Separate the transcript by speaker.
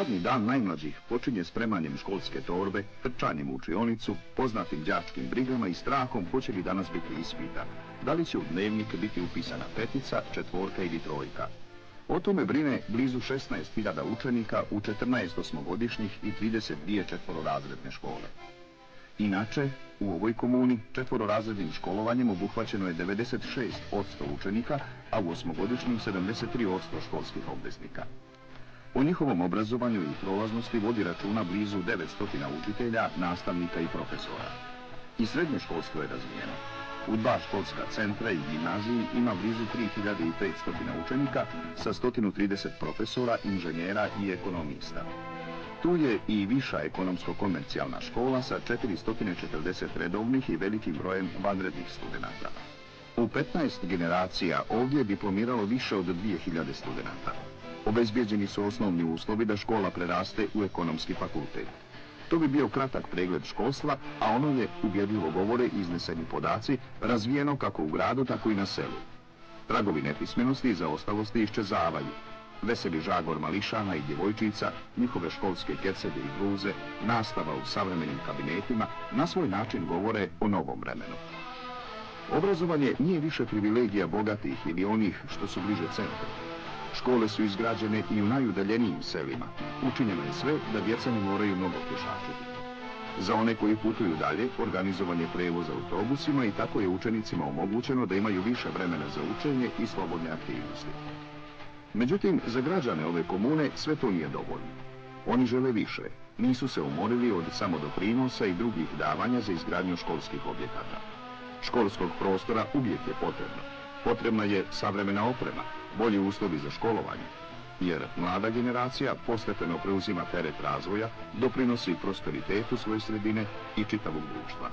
Speaker 1: Radni dan najmlađih počinje spremanjem školske torbe, trčanjem u učionicu, poznatim đačkim brigama i strahom hoće li danas biti ispita, da li će u dnevnik biti upisana petica, četvorka ili trojka. O tome brine blizu 16.000 učenika u 14 osmogodišnjih i 32 četvororazredne škole. Inače, u ovoj komuni četvororazrednim školovanjem obuhvaćeno je 96% učenika, a u osmogodišnjim 73% školskih obveznika. O njihovom obrazovanju i prolaznosti vodi računa blizu 900 učitelja, nastavnika i profesora. I srednje školstvo je razvijeno. U 2 školska centra i gimnaziji ima blizu 3500 učenika sa 130 profesora, inženjera i ekonomista. Tu je i viša ekonomsko-komercijalna škola sa 440 redovnih i velikim brojem vanrednih studenata. U 15 generacija ovdje je diplomiralo više od 2000 studenata. Obezbijeđeni su osnovni uslovi da škola preraste u ekonomski fakultet. To bi bio kratak pregled školstva, a ono je, uvjerljivo govore izneseni podaci, razvijeno kako u gradu, tako i na selu. Tragovi nepismenosti i zaostalosti iščezavaju. Veseli žagor mališana i djevojčica, njihove školske kecede i bluze, nastava u savremenim kabinetima, na svoj način govore o novom vremenu. Obrazovanje nije više privilegija bogatih ili onih što su bliže centru. Škole su izgrađene i u najudaljenijim selima. Učinjeno je sve da djeca ne moraju mnogo pješačiti. Za one koji putuju dalje, organizovan je prevoz autobusima i tako je učenicima omogućeno da imaju više vremena za učenje i slobodne aktivnosti. Međutim, za građane ove komune sve to nije dovoljno. Oni žele više, nisu se umorili od samodoprinosa i drugih davanja za izgradnju školskih objekata. Školskog prostora uvijek je potrebno. Potrebna je savremena oprema, bolji uslovi za školovanje, jer mlada generacija postepeno preuzima teret razvoja, doprinosi prosperitetu svoje sredine i čitavog društva.